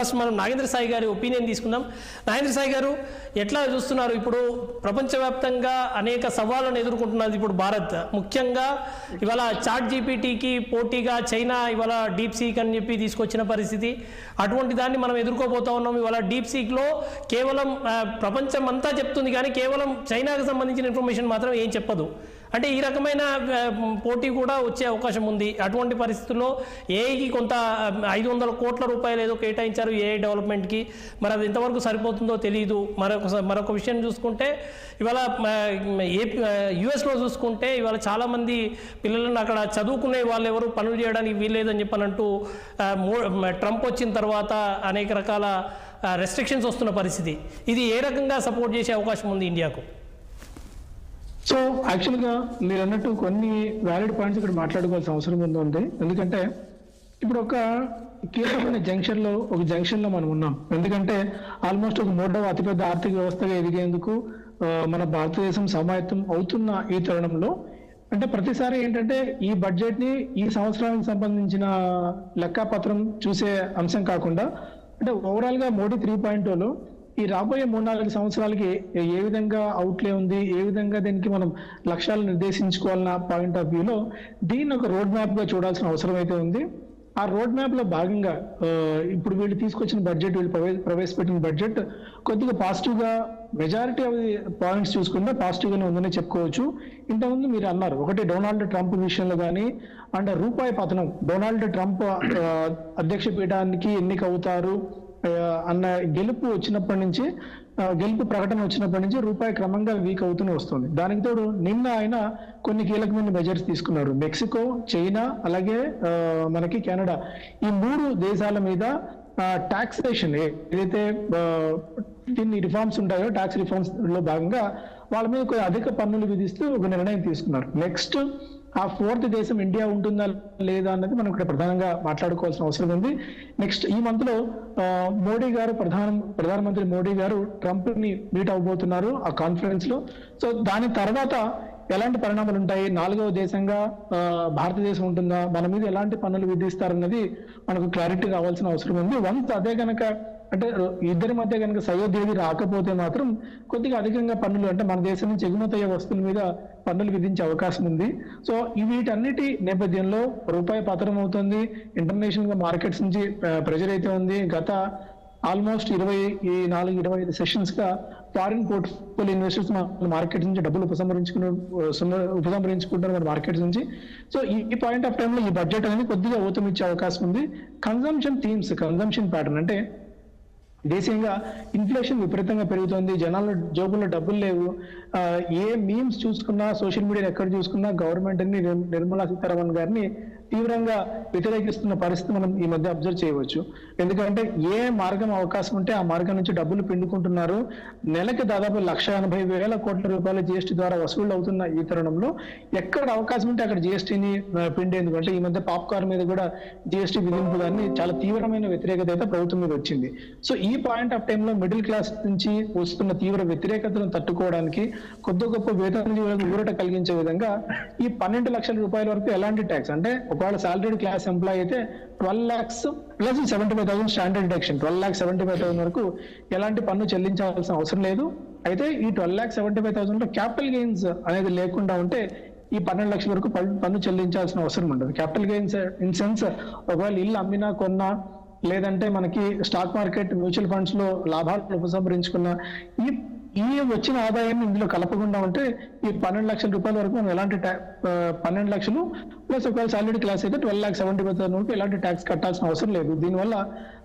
First మనం నాగేంద్ర సాయి గారి opinion తీసుకుందాం. నాగేంద్ర సాయి గారు ఎట్లా చూస్తున్నారు? ఇప్పుడు ప్రపంచవ్యాప్తంగా అనేక సవాళ్ళను ఎదుర్కొంటున్నది ఇప్పుడు భారత్. ముఖ్యంగా ఇవాళ చాట్ జీపీటీకి పోటీగా చైనా ఇవాళ డీప్ సీక్ అని చెప్పి తీసుకొచ్చిన పరిస్థితి. అటువంటి దాన్ని మనం ఎదుర్కోబోతా ఉన్నాం. ఇవాళ డీప్ సీక్లో కేవలం ప్రపంచం అంతా చెప్తుంది కానీ కేవలం చైనాకు సంబంధించిన ఇన్ఫర్మేషన్ మాత్రం ఏం చెప్పదు. అంటే ఈ రకమైన పోటీ కూడా వచ్చే అవకాశం ఉంది. అటువంటి పరిస్థితుల్లో ఏఐకి కొంత 500 కోట్ల రూపాయలు ఏదో కేటాయించారు ఏఐ డెవలప్మెంట్కి. మరి అది ఎంతవరకు సరిపోతుందో తెలియదు. మరొక విషయం చూసుకుంటే ఇవాళ యుఎస్లో చూసుకుంటే ఇవాళ చాలామంది పిల్లలను అక్కడ చదువుకునే వాళ్ళు ఎవరు పనులు చేయడానికి వీల్లేదని చెప్పనంటూ ట్రంప్ వచ్చిన తర్వాత అనేక రకాల రెస్ట్రిక్షన్స్ వస్తున్న పరిస్థితి. ఇది ఏ రకంగా సపోర్ట్ చేసే అవకాశం ఉంది ఇండియాకు? సో యాక్చువల్గా మీరు అన్నట్టు కొన్ని వ్యాలిడ్ పాయింట్స్ ఇక్కడ మాట్లాడుకోవాల్సిన అవసరం ఉంది. ఎందుకంటే ఇప్పుడు ఒక కీలకమైన జంక్షన్లో మనం ఉన్నాం. ఎందుకంటే ఆల్మోస్ట్ ఒక 3వ అతిపెద్ద ఆర్థిక వ్యవస్థగా ఎదిగేందుకు మన భారతదేశం సమాయత్తం అవుతున్న ఈ తరుణంలో అంటే ప్రతిసారి ఏంటంటే ఈ బడ్జెట్ని ఈ సంవత్సరానికి సంబంధించిన లెక్కాపత్రం చూసే అంశం కాకుండా అంటే ఓవరాల్గా మోడీ 3.0లో ఈ రాబోయే 3-4 సంవత్సరాలకి ఏ విధంగా అవుట్లే ఉంది, ఏ విధంగా దీనికి మనం లక్ష్యాలు నిర్దేశించుకోవాలన్న పాయింట్ ఆఫ్ వ్యూలో దీన్ని ఒక రోడ్ మ్యాప్గా చూడాల్సిన అవసరం అయితే ఉంది. ఆ రోడ్ మ్యాప్లో భాగంగా ఇప్పుడు వీళ్ళు తీసుకొచ్చిన బడ్జెట్, వీళ్ళు ప్రవేశపెట్టిన బడ్జెట్ కొద్దిగా పాజిటివ్గా మెజారిటీ ఆఫ్ ది పాయింట్స్ చూసుకుంటే పాజిటివ్గానే ఉందని చెప్పుకోవచ్చు. ఇంతకుముందు మీరు అన్నారు ఒకటి డొనాల్డ్ ట్రంప్ విషయంలో కానీ అండ్ రూపాయి పతనం, డొనాల్డ్ ట్రంప్ అధ్యక్ష పీఠానికి ఎన్నిక అవుతారు అన్న గెలుపు ప్రకటన వచ్చినప్పటి నుంచి రూపాయి క్రమంగా వీక్ అవుతూనే వస్తుంది. దానికి తోడు నిన్న ఆయన కొన్ని కీలకమైన మెజర్స్ తీసుకున్నారు. మెక్సికో, చైనా అలాగే మనకి కెనడా ఈ 3 దేశాల మీద టాక్సేషన్ ఏదైతే దీన్ని రిఫార్మ్స్ ఉంటాయో టాక్స్ రిఫార్మ్స్ లో భాగంగా వాళ్ళ మీద కొన్ని అధిక పన్నులు విధిస్తూ ఒక నిర్ణయం తీసుకున్నారు. నెక్స్ట్ ఆ 4th దేశం ఇండియా ఉంటుందా లేదా అన్నది మనం ఇక్కడ ప్రధానంగా మాట్లాడుకోవాల్సిన అవసరం ఉంది. నెక్స్ట్ ఈ మంత్ లో మోడీ గారు ప్రధానమంత్రి మోడీ గారు ట్రంప్ ని మీట్ అవబోతున్నారు ఆ కాన్ఫరెన్స్ లో. సో దాని తర్వాత ఎలాంటి పరిణామాలు ఉంటాయి, 4వ దేశంగా భారతదేశం ఉంటుందా, మన మీద ఎలాంటి పన్నులు విధిస్తారన్నది మనకు క్లారిటీ రావాల్సిన అవసరం ఉంది. వన్స్ అదే కనుక అంటే ఇద్దరి మధ్య కనుక సయోధ్యేవి రాకపోతే మాత్రం కొద్దిగా అధికంగా పన్నులు అంటే మన దేశం నుంచి ఎగుమతి అయ్యే వస్తువుల మీద పన్నులు విధించే అవకాశం ఉంది. సో వీటన్నిటి నేపథ్యంలో రూపాయి పతనం అవుతుంది. ఇంటర్నేషనల్ గా మార్కెట్స్ నుంచి ప్రెజర్ అయితే ఉంది. గత ఆల్మోస్ట్ 24-25 సెషన్స్ గా ఫారిన్ పోర్ట్ఫోలియో ఇన్వెస్టర్స్ మార్కెట్ నుంచి డబ్బులు ఉపసంహరించుకుంటారు మన మార్కెట్స్ నుంచి. సో ఈ పాయింట్ ఆఫ్ టైంలో ఈ బడ్జెట్ అనేది కొద్దిగా ఊతమిచ్చే అవకాశం ఉంది. కన్జంప్షన్ థీమ్స్, కన్జంప్షన్ ప్యాటర్న్ అంటే దేశీయంగా ఇన్ఫ్లేషన్ విపరీతంగా పెరుగుతుంది, జనాల జోబుల్లో డబ్బులు లేవు. ఏ మీమ్స్ చూసుకున్నా, సోషల్ మీడియా ఎక్కడ చూసుకున్నా గవర్నమెంట్ ని నిర్మలా సీతారామన్ గారిని తీవ్రంగా వ్యతిరేకిస్తున్న పరిస్థితి మనం ఈ మధ్య అబ్జర్వ్ చేయవచ్చు. ఎందుకంటే ఏ మార్గం అవకాశం ఉంటే ఆ మార్గం నుంచి డబ్బులు పిండుకుంటున్నారు. నెలకి దాదాపు 1,80,000 కోట్ల రూపాయల జిఎస్టీ ద్వారా వసూళ్లు అవుతున్న ఈ తరుణంలో ఎక్కడ అవకాశం ఉంటే అక్కడ జిఎస్టీని పిండేందుకు అంటే ఈ మధ్య పాప్కార్న్ మీద కూడా జిఎస్టీ విధింపు దాన్ని చాలా తీవ్రమైన వ్యతిరేకత అయితే ప్రభుత్వం మీద వచ్చింది. సో ఈ పాయింట్ ఆఫ్ టైంలో మిడిల్ క్లాస్ నుంచి వస్తున్న తీవ్ర వ్యతిరేకతను తట్టుకోవడానికి కొద్ది గొప్ప వేతన జీవులకు ఊరట కలిగించే విధంగా ఈ 12 లక్షల రూపాయల వరకు ఎలాంటి ట్యాక్స్ అంటే ఒకవేళ సాలరీడ్ క్లాస్ ఎంప్లాయ్ అయితే 12 lakhs ప్లస్ 75,000 స్టాండర్డ్ డిడక్షన్ 12,75,000 వరకు ఎలాంటి పన్ను చెల్లించాల్సిన అవసరం లేదు. అయితే ఈ 12,75,000 లో క్యాపిటల్ గెయిన్స్ అనేది లేకుండా ఉంటే ఈ 12 లక్షల వరకు పన్ను చెల్లించాల్సిన అవసరం ఉండదు. క్యాపిటల్ గెయిన్స్ ఇన్ సెన్స్ ఒకవేళ ఇల్లు అమ్మినా కొన్నా లేదంటే మనకి స్టాక్ మార్కెట్ మ్యూచువల్ ఫండ్స్ లో లాభాలను ఉపసంహరించుకున్న ఈ వచ్చిన ఆదాయాన్ని ఇందులో కలపకుండా ఉంటే ఈ 12 లక్షల రూపాయల వరకు మనం ఎలాంటి 12 లక్షలు ప్లస్ ఒకవేళ సాలరీ క్లాస్ అయితే 12,75,000 వరకు ఎలాంటి ట్యాక్స్ కట్టాల్సిన అవసరం లేదు. దీనివల్ల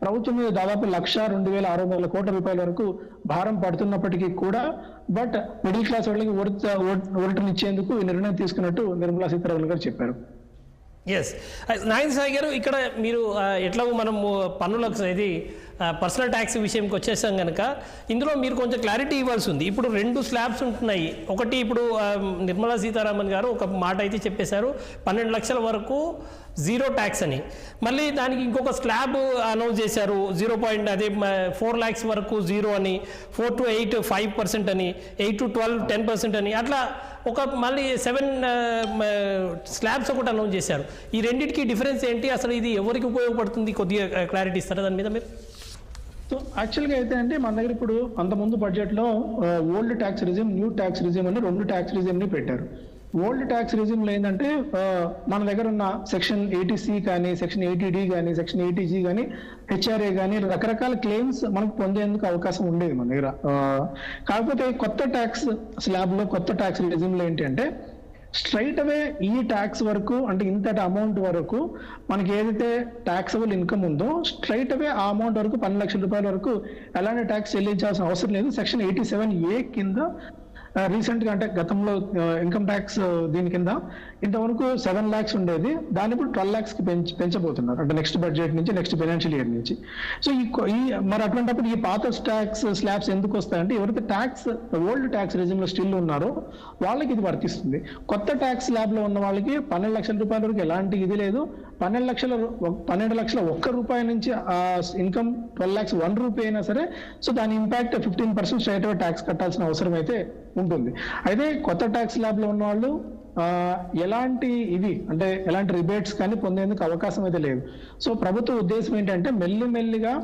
ప్రభుత్వం మీద దాదాపు 1,02,600 కోట్ల రూపాయల వరకు భారం పడుతున్నప్పటికీ కూడా బట్ మిడిల్ క్లాస్ వాళ్ళకి ఊరటనిచ్చేందుకు ఈ నిర్ణయం తీసుకున్నట్టు నిర్మలా సీతారామన్ గారు చెప్పారు. ఎస్, నాగేంద్ర సాయి గారు ఇక్కడ మీరు ఎట్లా మనము పన్నులకు ఇది పర్సనల్ ట్యాక్స్ విషయంకి వచ్చేసాం కనుక ఇందులో మీరు కొంచెం క్లారిటీ ఇవ్వాల్సి ఉంది. ఇప్పుడు 2 స్లాబ్స్ ఉంటున్నాయి. ఒకటి ఇప్పుడు నిర్మలా సీతారామన్ గారు ఒక మాట అయితే చెప్పేశారు 12 లక్షల వరకు జీరో ట్యాక్స్ అని. మళ్ళీ దానికి ఇంకొక స్లాబ్ అనౌన్స్ చేశారు 4 lakhs వరకు జీరో అని, 4 to 8 5% అని, 8 to 12 10% అని, అట్లా ఒక మళ్ళీ 7 స్లాబ్స్ ఒకటి అనౌన్స్ చేశారు. ఈ రెండింటికి డిఫరెన్స్ ఏంటి, అసలు ఇది ఎవరికి ఉపయోగపడుతుంది, కొద్దిగా క్లారిటీ ఇస్తారా దాని మీద మీరు? సో యాక్చువల్గా అయితే అంటే మన దగ్గర ఇప్పుడు అంతకుముందు బడ్జెట్లో old tax regime, new tax regime అని 2 ట్యాక్స్ రిజిమ్ని పెట్టారు. ఓల్డ్ ట్యాక్స్ రిజిమ్లో ఏంటంటే మన దగ్గర ఉన్న సెక్షన్ 80C కానీ, సెక్షన్ 80D కానీ, సెక్షన్ 80G కానీ, HRA కానీ రకరకాల క్లెయిమ్స్ మనకు పొందేందుకు అవకాశం ఉండేది మన దగ్గర. కాకపోతే కొత్త ట్యాక్స్ స్లాబ్లో, కొత్త ట్యాక్స్ రిజిమ్లో ఏంటంటే స్ట్రైట్ అవే ఈ ట్యాక్స్ వరకు, అంటే ఇంతటి అమౌంట్ వరకు మనకి ఏదైతే ట్యాక్సబుల్ ఇన్కమ్ ఉందో స్ట్రైట్ అవే ఆ అమౌంట్ వరకు 12 లక్షల రూపాయల వరకు ఎలాంటి ట్యాక్స్ చెల్లించాల్సిన అవసరం లేదు. సెక్షన్ 87A కింద రీసెంట్ గా, అంటే గతంలో ఇన్కమ్ ట్యాక్స్ దీని కింద ఇంతవరకు 7 lakhs ఉండేది, దాన్ని ఇప్పుడు 12 lakhs కి పెంచబోతున్నారు, అంటే నెక్స్ట్ బడ్జెట్ నుంచి, నెక్స్ట్ ఫైనాన్షియల్ ఇయర్ నుంచి. సో మరి అటువంటిప్పుడు ఈ పాత ట్యాక్స్ స్లాబ్స్ ఎందుకు వస్తాయంటే ఎవరైతే ట్యాక్స్ ఓల్డ్ ట్యాక్స్ రిజిమ్ లో స్టిల్ ఉన్నారో వాళ్ళకి ఇది వర్తిస్తుంది. కొత్త ట్యాక్స్ స్లాబ్ లో ఉన్న వాళ్ళకి 12 లక్షల రూపాయల వరకు ఎలాంటి ఇది లేదు. 12 లక్షల ₹1 నుంచి ఇన్కమ్ 12 lakhs ₹1 అయినా సరే, సో దాని ఇంపాక్ట్ 15% స్ట్రైట్ అవే ట్యాక్స్ కట్టాల్సిన అవసరం అయితే ఉంటుంది. అయితే కొత్త ట్యాక్స్ స్లాబ్ లో ఉన్న వాళ్ళు ఎలాంటి రిబేట్స్ కానీ పొందేందుకు అవకాశం అయితే లేదు. సో ప్రభుత్వ ఉద్దేశం ఏంటంటే మెల్లిమెల్లిగా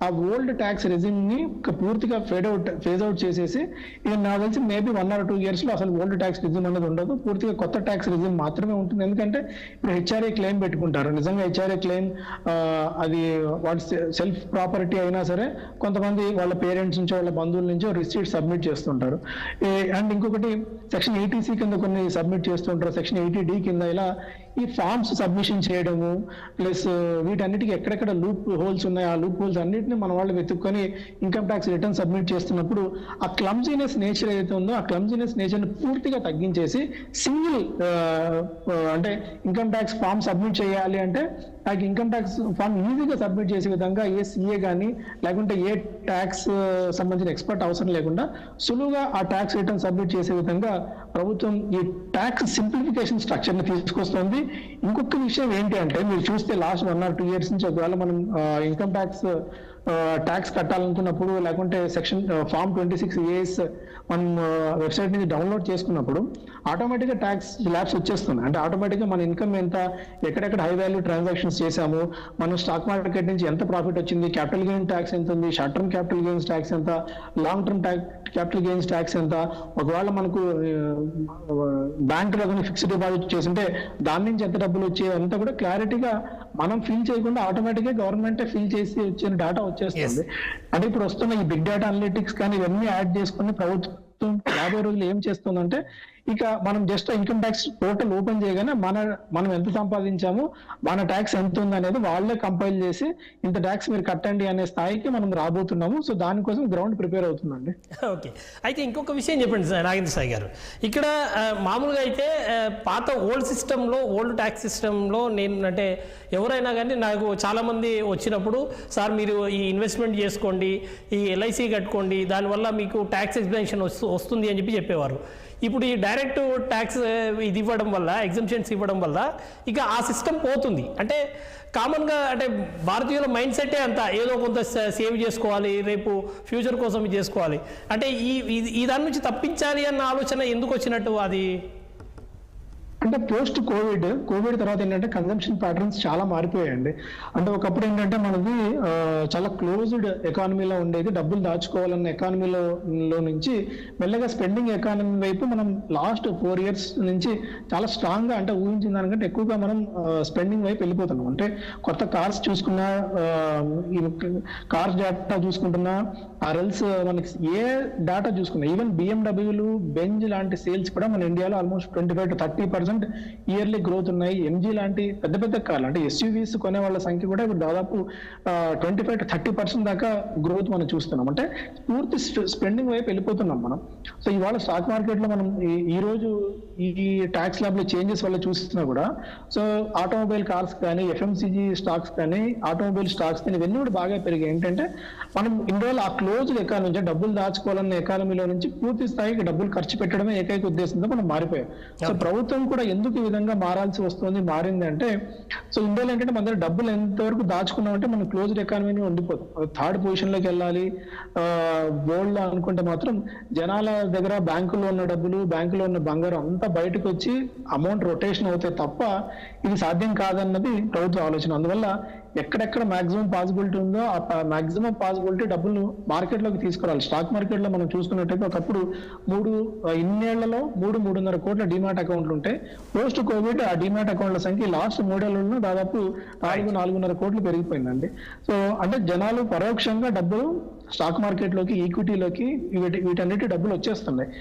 ఆ ఓల్డ్ ట్యాక్స్ రెజిమ్ ని పూర్తిగా ఫేజ్ అవుట్ చేసేసి, ఇక నాకు తెలిసి మేబీ 1 or 2 years లో అసలు ఓల్డ్ ట్యాక్స్ రెజిమ్ అనేది ఉండదు, పూర్తిగా కొత్త ట్యాక్స్ రెజిమ్ మాత్రమే ఉంటుంది. ఎందుకంటే ఇప్పుడు HRA క్లెయిమ్ పెట్టుకుంటారు, నిజంగా HRA క్లెయిమ్ అది వాటి సెల్ఫ్ ప్రాపర్టీ అయినా సరే కొంతమంది వాళ్ళ పేరెంట్స్ నుంచో వాళ్ళ బంధువుల నుంచో రిసీట్ సబ్మిట్ చేస్తుంటారు. అండ్ ఇంకొకటి సెక్షన్ 80C కింద కొన్ని సబ్మిట్ చేస్తుంటారు, సెక్షన్ 80D కింద ఇలా ఈ ఫార్మ్స్ సబ్మిషన్ చేయడము, ప్లస్ వీటన్నిటికీ ఎక్కడెక్కడ లూప్ హోల్స్ ఉన్నాయి ఆ లూప్ హోల్స్ అన్నిటిని మన వాళ్ళు వెతుక్కొని ఇన్కమ్ ట్యాక్స్ రిటర్న్ సబ్మిట్ చేస్తున్నప్పుడు ఆ క్లమ్జీనెస్ నేచర్ ఏదైతే ఉందో ఆ క్లమ్జీనెస్ నేచర్ని పూర్తిగా తగ్గించేసి సింగిల్ అంటే ఇన్కమ్ ట్యాక్స్ ఫామ్ సబ్మిట్ చేయాలి అంటే ఆ ఇన్కమ్ ట్యాక్స్ ఫామ్ ఈజీగా సబ్మిట్ చేసే విధంగా ఏ CA కానీ లేకుంటే ఏ ట్యాక్స్ సంబంధించిన ఎక్స్పర్ట్ అవసరం లేకుండా సులువుగా ఆ ట్యాక్స్ రిటర్న్ సబ్మిట్ చేసే విధంగా ప్రభుత్వం ఈ ట్యాక్స్ సింప్లిఫికేషన్ స్ట్రక్చర్ ని తీసుకొస్తుంది. ఇంకొక విషయం ఏంటి అంటే మీరు చూస్తే లాస్ట్ 1 or 2 years నుంచి ఒకవేళ మనం ఇన్కమ్ ట్యాక్స్ కట్టాలనుకున్నప్పుడు లేకుంటే సెక్షన్ ఫామ్ 26AS మనం వెబ్సైట్ నుంచి డౌన్లోడ్ చేసుకున్నప్పుడు ఆటోమేటిక్గా ట్యాక్స్ స్లాబ్స్ వచ్చేస్తున్నాయి. అంటే ఆటోమేటిక్గా మన ఇన్కమ్ ఎంత, ఎక్కడెక్కడ హై వాల్యూ ట్రాన్సాక్షన్స్ చేశాము, మనం స్టాక్ మార్కెట్ నుంచి ఎంత ప్రాఫిట్ వచ్చింది, క్యాపిటల్ గెయిన్ ట్యాక్స్ ఎంత ఉంది, short term capital gains tax ఎంత, long term capital gains tax ఎంత, ఒకవేళ మనకు బ్యాంకులో కానీ ఫిక్స్డ్ డిపాజిట్ చేసింటే దాని నుంచి ఎంత డబ్బులు వచ్చాయి అంతా కూడా క్లారిటీగా మనం ఫిల్ చేయకుండా ఆటోమేటిక్గా గవర్నమెంటే ఫిల్ చేసి వచ్చిన డేటా వచ్చేస్తుంది. అంటే ఇప్పుడు వస్తున్న ఈ బిగ్ డేటా అనలిటిక్స్ కానీ ఇవన్నీ యాడ్ చేసుకుని ప్రభుత్వం 50 రోజులు ఏం చేస్తుందంటే ఇక మనం just income tax portal open చేయగానే మనం ఎంత సంపాదించాము, మన ట్యాక్స్ ఎంత ఉంది అనేది వాళ్ళే కంపైల్ చేసి ఇంత ట్యాక్స్ మీరు కట్టండి అనే స్థాయికి మనం రాబోతున్నాము. సో దానికోసం గ్రౌండ్ ప్రిపేర్ అవుతుందండి. ఓకే, అయితే ఇంకొక విషయం చెప్పండి సార్ నాగేంద్ర సాయి గారు. ఇక్కడ మామూలుగా అయితే పాత ఓల్డ్ సిస్టంలో, ఓల్డ్ ట్యాక్స్ సిస్టంలో నేను అంటే ఎవరైనా కానీ నాకు చాలామంది వచ్చినప్పుడు సార్ మీరు ఈ ఇన్వెస్ట్మెంట్ చేసుకోండి, ఈ LIC కట్టుకోండి, దానివల్ల మీకు ట్యాక్స్ ఎగ్జంప్షన్ వస్తుంది అని చెప్పేవారు. ఇప్పుడు ఈ డైరెక్ట్ ట్యాక్స్ ఇది ఇవ్వడం వల్ల, ఎగ్జంప్షన్స్ ఇవ్వడం వల్ల ఇక ఆ సిస్టమ్ పోతుంది. అంటే కామన్గా అంటే భారతీయుల మైండ్ సెట్టే అంతా ఏదో కొంత సేవ్ చేసుకోవాలి, రేపు ఫ్యూచర్ కోసం చేసుకోవాలి. అంటే ఈ దాని నుంచి తప్పించాలి అన్న ఆలోచన ఎందుకు వచ్చినట్టు అది? అంటే పోస్ట్ కోవిడ్ తర్వాత ఏంటంటే కన్జంప్షన్ ప్యాటర్న్స్ చాలా మారిపోయాయండి. అంటే ఒకప్పుడు ఏంటంటే మనది చాలా క్లోజ్డ్ ఎకానమీలో ఉండేది, డబ్బులు దాచుకోవాలన్న ఎకానమీలో నుంచి మెల్లగా స్పెండింగ్ ఎకానమీ వైపు మనం లాస్ట్ 4 years నుంచి చాలా స్ట్రాంగ్ గా, అంటే ఊహించిన దానికంటే ఎక్కువగా మనం స్పెండింగ్ వైపు వెళ్ళిపోతున్నాం. అంటే కొత్త కార్స్ చూసుకున్నా, కార్స్ డేటా చూసుకుంటున్నా, ఆర్ఎల్స్ మనకి ఏ డేటా చూసుకున్నా, ఈవెన్ BMWలు, బెంజ్ లాంటి సేల్స్ కూడా మన ఇండియాలో ఆల్మోస్ట్ 25 to 30% ఇయర్లీ గ్రోత్ ఉన్నాయి. MG లాంటి పెద్ద పెద్ద కార్లు అంటే SUVs కొనే వాళ్ళ సంఖ్య కూడా ఇప్పుడు దాదాపు 25 to 30% దాకా గ్రోత్ మనం చూస్తున్నాం. అంటే పూర్తి స్పెండింగ్ వైపు వెళ్ళిపోతున్నాం మనం. సో ఇవాళ స్టాక్ మార్కెట్ లో మనం ఈ రోజు ఈ ట్యాక్స్ స్లాబ్ లో చేంజెస్ వల్ల చూస్తున్నా కూడా, సో ఆటోమొబైల్ కార్స్ కానీ, FMCG స్టాక్స్ కానీ, ఆటోమొబైల్ స్టాక్స్ కానీ ఇవన్నీ కూడా బాగా పెరిగాయి. ఏంటంటే మనం ఇన్ని రోజులు ఆ క్లోజ్డ్ ఎకానమీ నుంచి డబ్బులు దాచుకోవాలన్న ఎకానమీలో నుంచి పూర్తి స్థాయికి డబ్బులు ఖర్చు పెట్టడమే ఏకైక ఉద్దేశంతో మనం మారిపోయాం. సో ప్రభుత్వం కూడా ఎందుకు ఈ విధంగా మారింది అంటే, సో ఇండియాలో ఏంటంటే మన దగ్గర డబ్బులు ఎంతవరకు దాచుకున్నామంటే మనం క్లోజ్డ్ ఎకానమీని ఉండిపోతాం. 3rd పొజిషన్ లోకి వెళ్ళాలి వరల్డ్ లో అనుకుంటే మాత్రం జనాల దగ్గర బ్యాంకులో ఉన్న డబ్బులు, బ్యాంకులో ఉన్న బంగారం అంతా బయటకు వచ్చి అమౌంట్ రొటేషన్ అవుతాయి తప్ప ఇది సాధ్యం కాదన్నది ప్రభుత్వ ఆలోచన. అందువల్ల ఎక్కడెక్కడ మాక్సిమం పాసిబిలిటీ ఉందో ఆ మాక్సిమం పాసిబిలిటీ డబ్బులు మార్కెట్లోకి తీసుకురావాలి. స్టాక్ మార్కెట్లో మనం చూసుకున్నట్టయితే ఒకప్పుడు ఇన్నేళ్లలో 3-3.5 కోట్ల డిమాట్ అకౌంట్లు ఉంటే పోస్ట్ కోవిడ్ ఆ డిమాట్ అకౌంట్ల సంఖ్య లాస్ట్ 3 ఏళ్లలో దాదాపు 4-4.5 కోట్లు పెరిగిపోయిందండి. సో అంటే జనాలు పరోక్షంగా డబ్బులు స్టాక్ మార్కెట్లోకి, ఈక్విటీలోకి, వీటన్నిటి డబ్బులు వచ్చేస్తున్నాయి.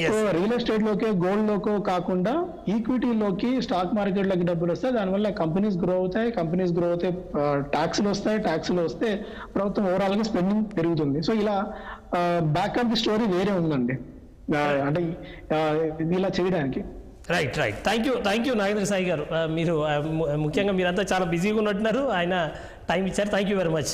సో రియల్ ఎస్టేట్ లోకే, గోల్డ్ లోకో కాకుండా ఈక్విటీలోకి, స్టాక్ మార్కెట్ లోకి డబ్బులు వస్తాయి. దానివల్ల కంపెనీస్ గ్రో అవుతాయి, ట్యాక్స్లు వస్తే ప్రభుత్వం ఓవరాల్ గా స్పెండింగ్ పెరుగుతుంది. సో ఇలా బ్యాక్ ఆఫ్ ది స్టోరీ వేరే ఉందండి, అంటే ఇలా చేయడానికి. Right. Thank you Nagendra Sai గారు. మీరు ముఖ్యంగా మీరంతా చాలా బిజీగా ఉన్నట్టున్నారు, ఆయన టైం ఇచ్చారు. Thank you very much.